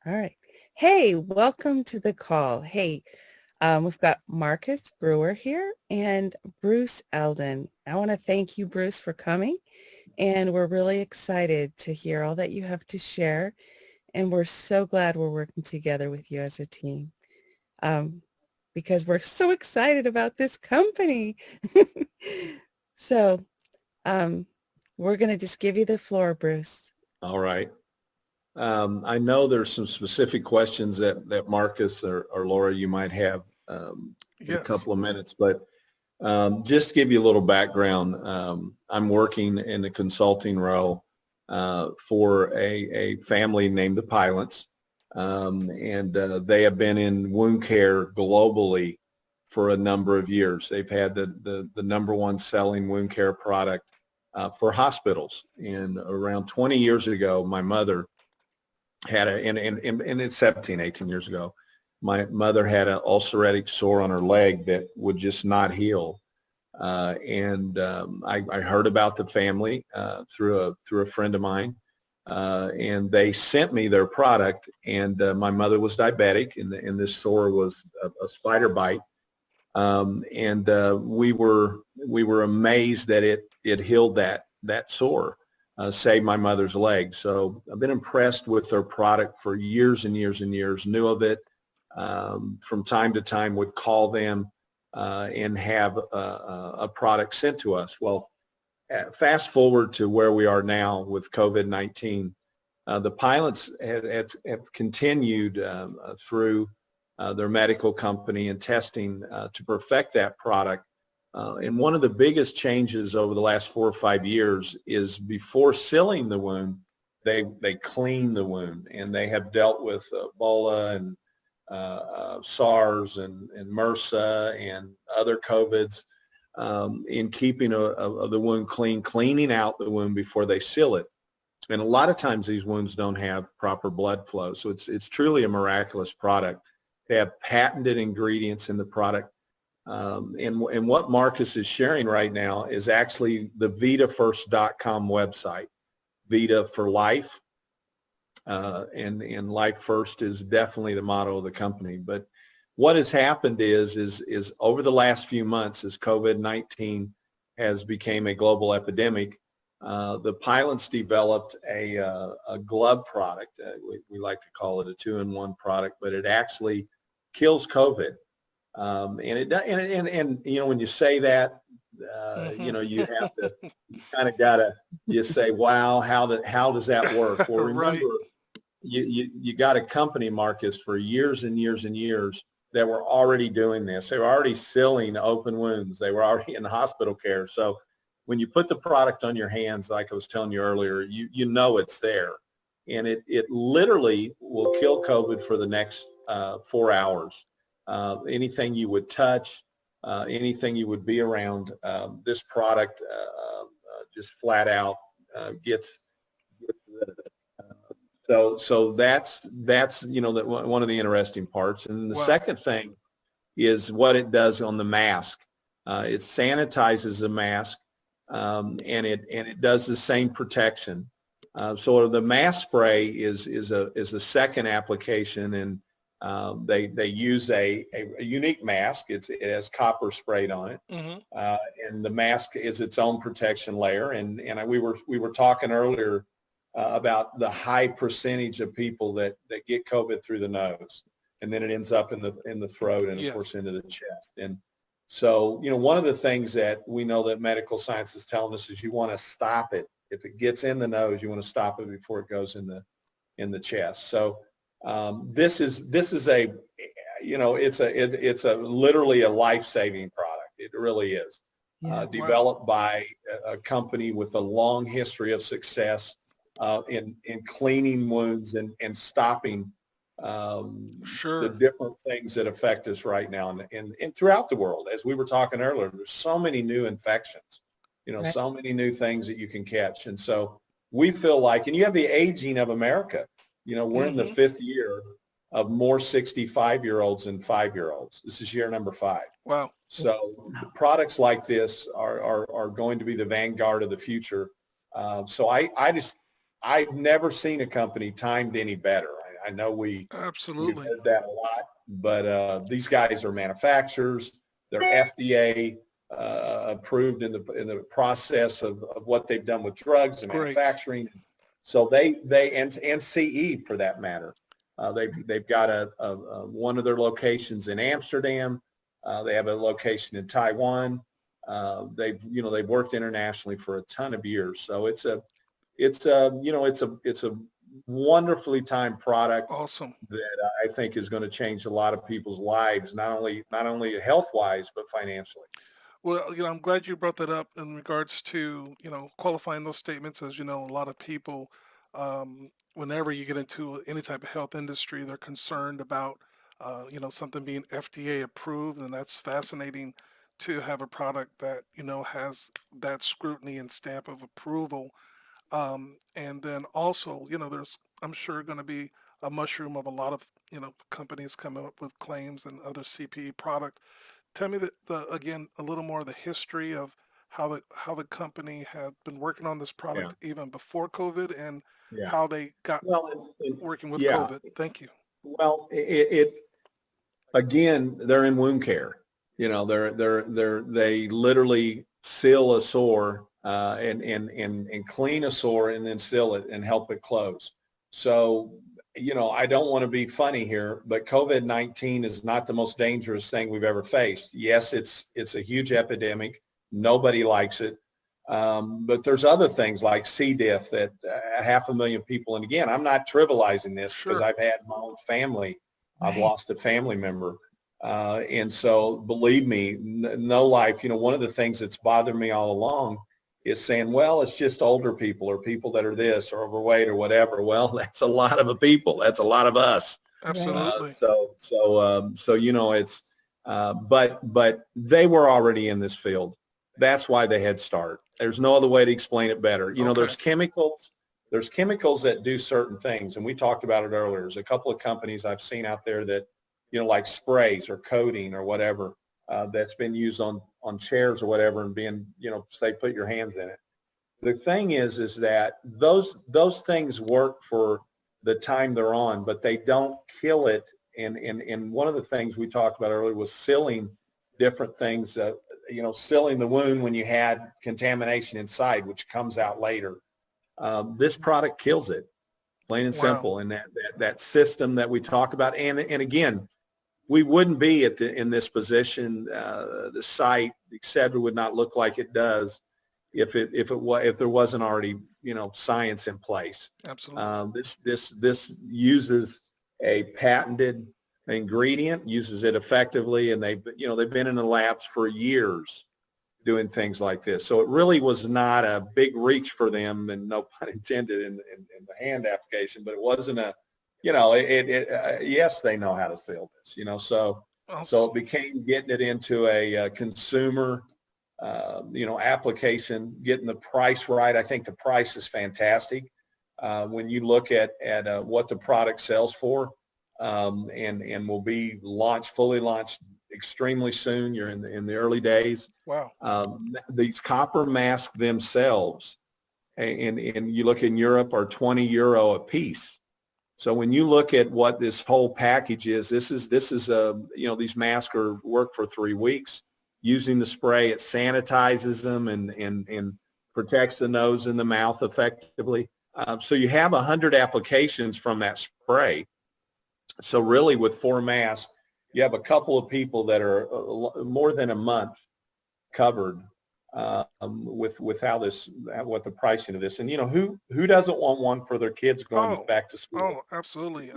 All right. Hey, welcome to the call. Hey, we've got Marcus Brewer here and Bruce Eldon. I want to thank you, Bruce, for coming. And we're really excited to hear all that you have to share. And we're so glad we're working together with you as a team um, because we're so excited about this company. So um, we're going to just give you the floor, Bruce. All right. I know there's some specific questions that Marcus or Laura, you might have in a Yes. couple of minutes, but just to give you a little background, I'm working in the consulting role for a family named the Pilots, and they have been in wound care globally for a number of years. They've had the number one selling wound care product for hospitals. And around 20 years ago, my mother had and it's 17, 18 years ago, my mother had an ulceratic sore on her leg that would just not heal. I heard about the family through a friend of mine, and they sent me their product. And my mother was diabetic, and this sore was a spider bite. We were amazed that it healed that sore, saved my mother's leg. So I've been impressed with their product for years and years and years. Knew of it from time to time. Would call them and have a product sent to us. Well, fast forward to where we are now with COVID-19. The pilots have continued through their medical company and testing to perfect that product. And one of the biggest changes over the last 4 or 5 years is before sealing the wound, they clean the wound, and they have dealt with Ebola and SARS and MRSA and other COVIDs in keeping the wound clean, cleaning out the wound before they seal it. And a lot of times these wounds don't have proper blood flow. So it's truly a miraculous product. They have patented ingredients in the product. And what Marcus is sharing right now is actually the VidaFirst.com website, Vida for life. And life first is definitely the motto of the company. But what has happened is over the last few months, as COVID-19 has become a global epidemic, the pilots developed a glove product. We like to call it a 2-in-1 product, but it actually kills COVID. And you know, when you say that, you know, you have to, you kind of gotta, you say, wow, how does that work? Well, remember, Right. you got a company, Marcus, for years and years and years that were already doing this. They were already sealing open wounds. They were already in hospital care. So when you put the product on your hands, like I was telling you earlier, you know it's there. And it literally will kill COVID for the next 4 hours. Anything you would touch, anything you would be around, this product just flat out gets rid of it. So that's you know one of the interesting parts. And the Wow. second thing is what it does on the mask. It sanitizes the mask, and it does the same protection. So the mask spray is a second application, and they use a unique mask. It has copper sprayed on it, Mm-hmm. and the mask is its own protection layer. And we were talking earlier about the high percentage of people that get COVID through the nose, and then it ends up in the throat and of course Yes. into the chest. And so, you know, one of the things that we know that medical science is telling us is you want to stop it. If it gets in the nose, you want to stop it before it goes in the chest. So this is a, you know, it's a literally a life-saving product. It really is. Yeah. Wow. Developed by a company with a long history of success in cleaning wounds and stopping the Sure. different things that affect us right now and throughout the world. As we were talking earlier, there's so many new infections, you know, Right. so many new things that you can catch. And so we feel like, and you have the aging of America, you know, we're in the Mm-hmm. 5th year of more 65-year-olds than 5-year-olds. This is year number 5. Wow. So products like this are going to be the vanguard of the future. So I've never seen a company timed any better. I know we've Absolutely. heard that a lot, but these guys are manufacturers. They're FDA approved in the process of what they've done with drugs and Great. manufacturing. So they and CE for that matter. They've got one of their locations in Amsterdam. They have a location in Taiwan. They've worked internationally for a ton of years. So it's a wonderfully timed product Awesome. that I think is going to change a lot of people's lives, not only health wise but financially. Well, I'm glad you brought that up in regards to, qualifying those statements. As you know, a lot of people, whenever you get into any type of health industry, they're concerned about, something being FDA approved, and that's fascinating to have a product that, has that scrutiny and stamp of approval. And then also, there's, I'm sure, going to be a mushroom of a lot of, companies coming up with claims and other CPE product. Tell me again a little more of the history of how the company had been working on this Yeah, product even before COVID, and yeah. how they got Well, working with yeah. COVID. Thank you. Well, it again, they're in wound care. They literally seal a sore and clean a sore and then seal it and help it close. So, I don't want to be funny here, but COVID-19 is not the most dangerous thing we've ever faced. Yes, it's a huge epidemic. Nobody likes it. But there's other things like C. diff that 500,000 people, and again, I'm not trivializing this because Sure. I've had my own family. I've Right. lost a family member. And so believe me, no life, one of the things that's bothered me all along is saying, well, it's just older people or people that are this or overweight or whatever. Well, that's a lot of people. That's a lot of us. Right. Absolutely. It's, but they were already in this field. That's why they had start. There's no other way to explain it better. Okay. There's chemicals that do certain things. And we talked about it earlier. There's a couple of companies I've seen out there that, like sprays or coating or whatever, that's been used on chairs or whatever and being, say, put your hands in it. The thing is that those things work for the time they're on, but they don't kill it. And one of the things we talked about earlier was sealing different things, sealing the wound when you had contamination inside, which comes out later. This product kills it, plain and Wow. simple. And that system that we talk about, and again, we wouldn't be in this position. The site, et cetera, would not look like it does if there wasn't already science in place. Absolutely. This uses a patented ingredient, uses it effectively, and they've been in the labs for years doing things like this. So it really was not a big reach for them, and no pun intended in the hand application, but it wasn't a yes, they know how to sell this, so it Awesome. became getting it into a consumer, application, getting the price right. I think the price is fantastic. When you look at what the product sells for, and will be fully launched extremely soon. You're in the early days. Wow. These copper masks themselves, and you look in Europe, are €20 a piece. So when you look at what this whole package is, this is these masks work for 3 weeks. Using the spray, it sanitizes them and protects the nose and the mouth effectively. So you have 100 applications from that spray. So really, with 4 masks, you have a couple of people that are more than a month covered with what the pricing of this. And who doesn't want one for their kids going Oh. back to school? Oh, absolutely.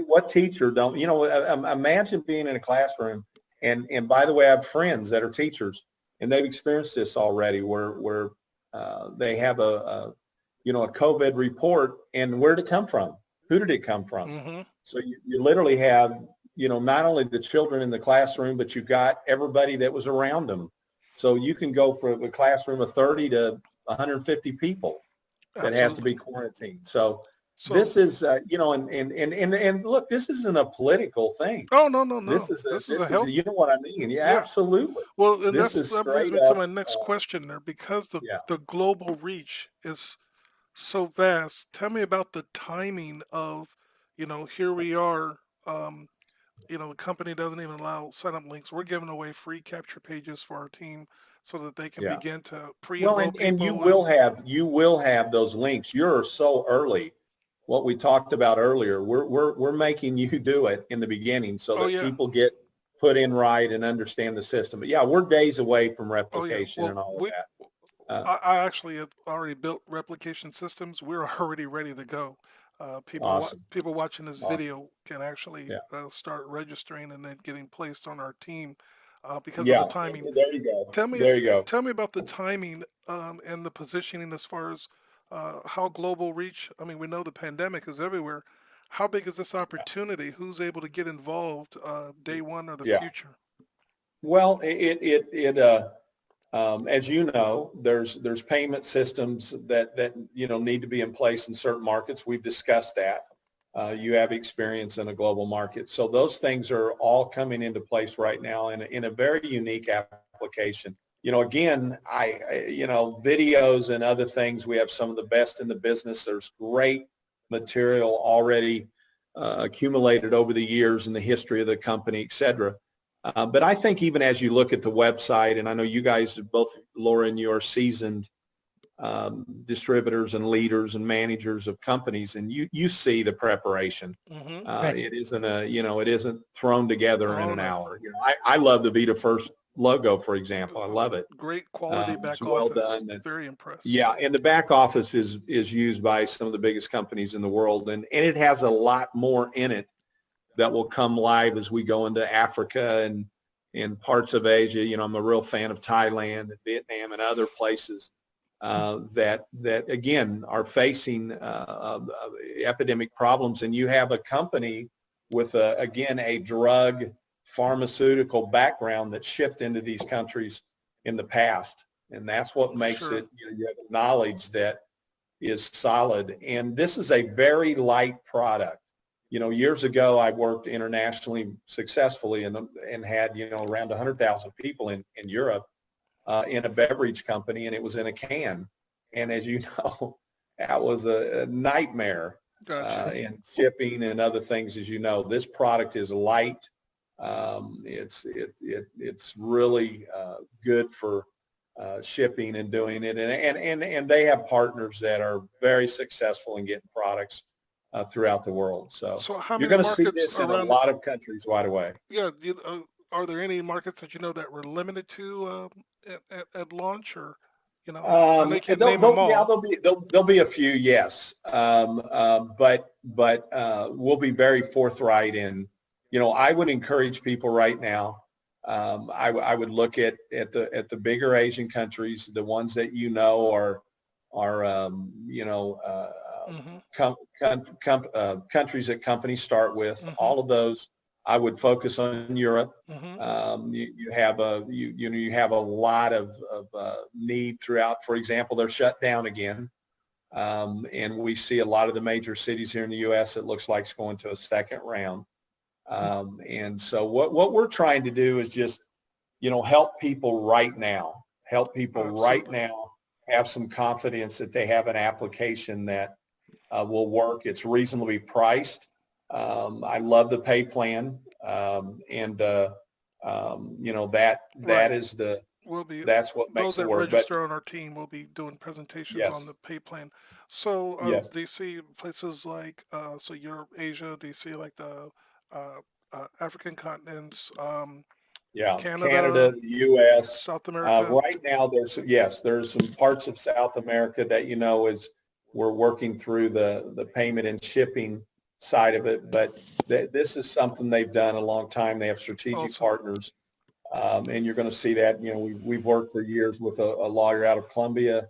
What teacher don't, imagine being in a classroom, and by the way, I have friends that are teachers, and they've experienced this already, where they have a COVID report, and where did it come from? Who did it come from? Mm-hmm. So you literally have, not only the children in the classroom, but you've got everybody that was around them. So you can go from a classroom of 30 to 150 people that has to Absolutely. be quarantined. So So, this is, and look, this isn't a political thing. oh, no, no, no. This is This is a health. what I mean? Yeah, Yeah. absolutely. Well, and This is that brings straight me to up. my next question there, because Yeah. the global reach is so vast. Tell me about the timing of, here we are. The company doesn't even allow sign-up links. We're giving away free capture pages for our team so that they can Yeah. begin to Well, pre-enroll and people. you will have those links. You're so early. What we talked about earlier, we're making you do it in the beginning so Oh that yeah, people get put in right and understand the system. But yeah, we're days away from oh yeah. replication and Well, all of that. Uh, I actually have already built replication systems. We're already ready to go. awesome. People watching this Awesome. video can actually Yeah. start registering and then getting placed on our team because of the Yeah. timing. There you go. Tell me, There you go. tell me about the timing and the positioning as far as how global reach. I mean, we know the pandemic is everywhere. How big is this opportunity? Who's able to get involved day one or the Yeah. future? Well, as you know, there's payment systems that need to be in place in certain markets. We've discussed that. You have experience in a global market, so those things are all coming into place right now in a very unique application. Again, videos and other things. We have some of the best in the business. There's great material already accumulated over the years in the history of the company, et cetera. But I think even as you look at the website, and I know you guys, both Laura and you, are seasoned distributors and leaders and managers of companies, and you see the preparation. Mm-hmm. Right. It isn't thrown together in Oh an no. hour. I love the VidaFirst logo, for example. I love it. Great quality It's back well office. done. And, Very impressed. yeah, and the back office is used by some of the biggest companies in the world, and it has a lot more in it that will come live as we go into Africa and in parts of Asia. I'm a real fan of Thailand and Vietnam and other places that again are facing epidemic problems. And you have a company with a drug pharmaceutical background that shipped into these countries in the past, and that's what makes Sure. it. You have knowledge that is solid, and this is a very light product. Years ago, I worked internationally successfully and had, around 100,000 people in Europe in a beverage company, and it was in a can. And as you know, that was a nightmare Gotcha. in shipping and other things. As you know, this product is light. It's really good for shipping and doing it. And they have partners that are very successful in getting products throughout the world. So So how you're many going to see markets this in a around? lot of countries right away. Yeah. Are there any markets that you know that were limited to at launch, or I know you can't name them all. There'll be a few, yes. But we'll be very forthright in, I would encourage people right now. I would look at the bigger Asian countries, the ones that are Mm-hmm. countries that companies start with. Mm-hmm. All of those, I would focus on Europe. Mm-hmm. You have a lot of need throughout. For example, they're shut down again, and we see a lot of the major cities here in the U.S. It looks like it's going to a second round. And so what we're trying to do is just help people right now. Help people right Absolutely. now have some confidence that they have an application that will work. It's reasonably priced. I love the pay plan, and that Right. is We'll be that's what those makes it that work. But register on our team will be doing presentations on yes, the pay plan. So yes, do you see places like so Europe, Asia? Do you see like the uh, African continents, yeah, Canada, Canada, the U.S. South America? Right now, there's some parts of South America that is we're working through the payment and shipping side of it, but this is something they've done a long time. They have strategic Awesome. partners. And you're going to see that, we've worked for years with a lawyer out of Colombia,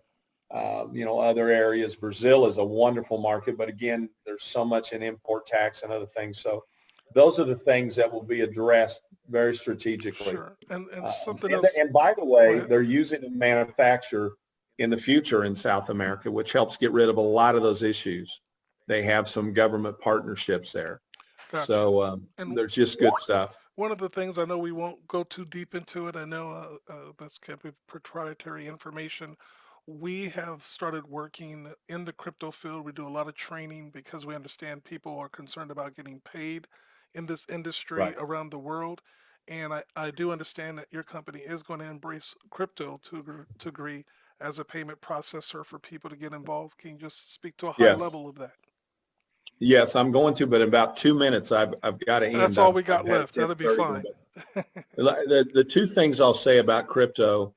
other areas. Brazil is a wonderful market, but again, there's so much in import tax and other things. So those are the things that will be addressed very strategically. Sure. And Um, something and, else. and by the Go way, ahead. they're using to manufacture in the future in South America, which helps get rid of a lot of those issues. They have some government partnerships there. Gotcha. So And there's just good stuff. one of the things, I know we won't go too deep into it. I know that's kind of proprietary information. We have started working in the crypto field. We do a lot of training because we understand people are concerned about getting paid in this industry Right. around the world. And I do understand that your company is going to embrace crypto to agree as a payment processor for people to get involved. Can you just speak to a high Yes. level of that? Yes, I'm going to, but in about 2 minutes, I've got to end. That's all we I've got had a left. That'll be 10:30 fine. one, but the two things I'll say about crypto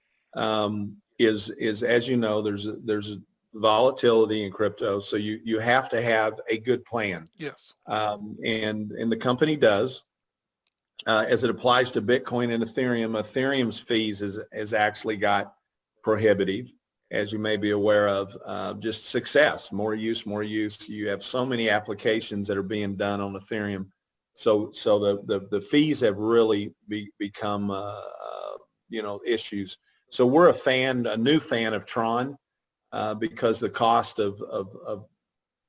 is as you know, there's volatility in crypto, so you have to have a good plan, Yes. and the company does. As it applies to Bitcoin and Ethereum, Ethereum's fees is actually got prohibitive, as you may be aware of. Just success, more use, more use. You have so many applications that are being done on Ethereum, so the fees have really become issues. So we're a new fan of Tron, because the cost of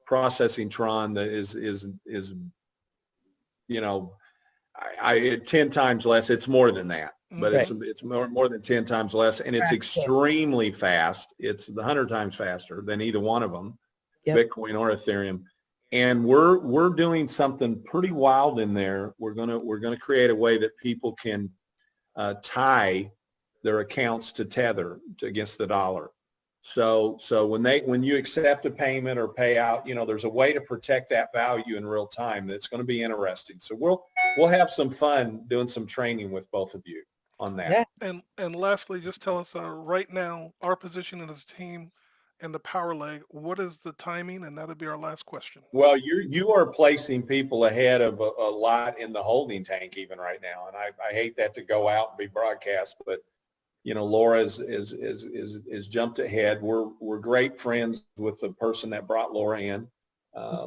processing Tron is you know 10 times less. It's more than that, but Right. it's more than 10 times less, and it's Practical. extremely fast. It's 100 times faster than either one of them, Yep. Bitcoin or Ethereum. And we're doing something pretty wild in there. We're gonna create a way that people can tie their accounts to Tether against the dollar. So when you accept a payment or pay out, there's a way to protect that value in real time. That's going to be interesting. So we'll have some fun doing some training with both of you on that. Yeah. And lastly, just tell us right now our position as a team and the power leg. What is the timing? And that'll be our last question. Well, you are placing people ahead of a lot in the holding tank even right now, and I hate that to go out and be broadcast, but Laura is jumped ahead. We're great friends with the person that brought Laura in.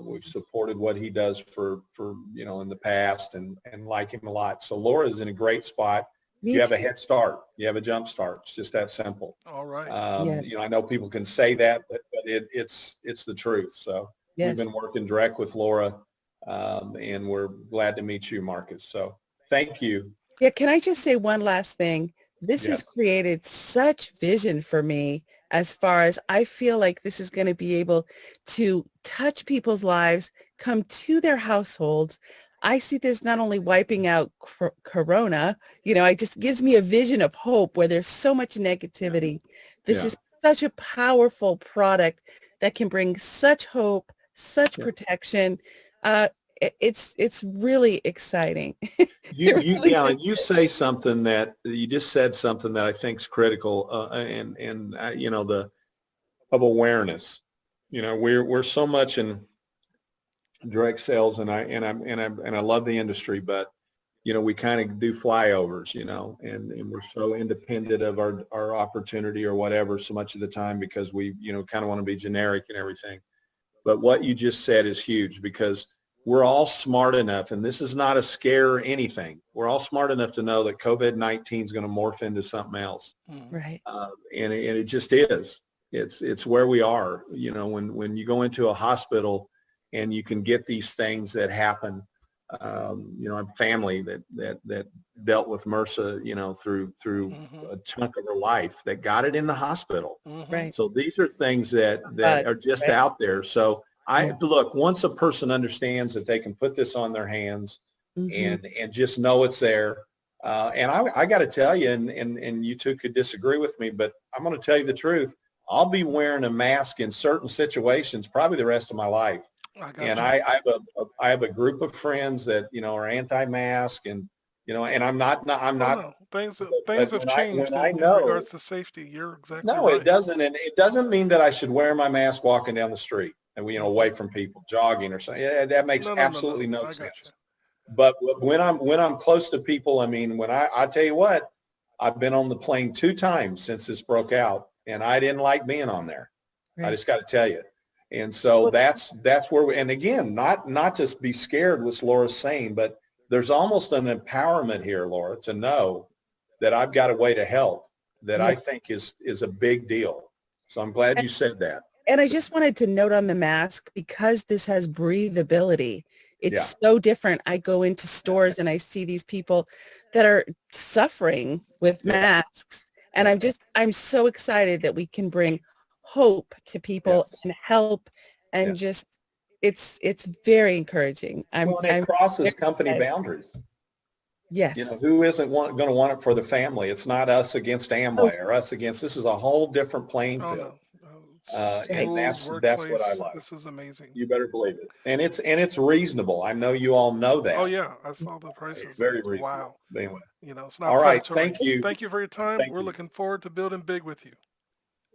We've supported what he does for in the past and like him a lot. So Laura's in a great spot. Me You have too. a head start. You have a jump start. It's just that simple. All right. Yeah. I know people can say that, but it's the truth. So we've Yes. been working direct with Laura, and we're glad to meet you, Marcus. So thank you. Yeah. Can I just say one last thing? This has Yes. created such vision for me as far as I feel like this is going to be able to touch people's lives, come to their households. I see this not only wiping out corona, it just gives me a vision of hope where there's so much negativity. This Yeah. is such a powerful product that can bring such hope, such Yeah. protection. Uh, it's really exciting. You, It you, really yeah, is. and you say something that you just said something that I think is critical, and the of awareness. We're so much in direct sales, and I love the industry, but we kind of do flyovers, and we're so independent of our opportunity or whatever so much of the time because we kind of want to be generic and everything. But what you just said is huge because we're all smart enough, and this is not a scare or anything. We're all smart enough to know that COVID-19 is going to morph into something else, Mhm. Right. and it just is. It's where we are. When you go into a hospital and you can get these things that happen. I have family that dealt with MRSA, through Mhm. a chunk of her life that got it in the hospital. Mhm. Right. So these are things that But are just right. out there. So Yeah. look, once a person understands that they can put this on their hands Hmm. and just know it's there. And I got to tell you, and you two could disagree with me, but I'm going to tell you the truth. I'll be wearing a mask in certain situations probably the rest of my life. I got And you. I have a group of friends that are anti-mask, and I'm Oh not. no, things But things have when changed I in know, regards to safety. You're exactly no, it right. doesn't, and it doesn't mean that I should wear my mask walking down the street and away Mhm. from people, jogging or something. Yeah, that makes No, no, no, no. absolutely no I got you. sense. But when I'm close to people, I mean, I tell you what, I've been on the plane 2 times since this broke out, and I didn't like being on there. I Right. just got to tell you. And so Well, that's where and again, not just be scared, what Laura's saying, but there's almost an empowerment here, Laura, to know that I've got a way to help that yeah. I think is a big deal. So I'm glad you said that. And I just wanted to note on the mask, because this has breathability, Yeah. it's so different. I go into stores and I see these people that are suffering with Yeah. masks. And Yeah. I'm so excited that we can bring hope to people Yes. and help, and Yes. just it's very encouraging. Well, and it I'm crosses very company excited. boundaries. Yes. Who isn't going to want it for the family? It's not us against Oh, Amway or us against. This is a whole different playing Oh field, no. right. and Schools, that's what I workplace. like. This is amazing. You better believe it, and it's reasonable. I know you all know Oh that. yeah, I saw the It's prices. very Wow. reasonable. But anyway, It's all not right. predatory. Thank you. Thank you for your time. Thank We're you. looking forward to building big with you.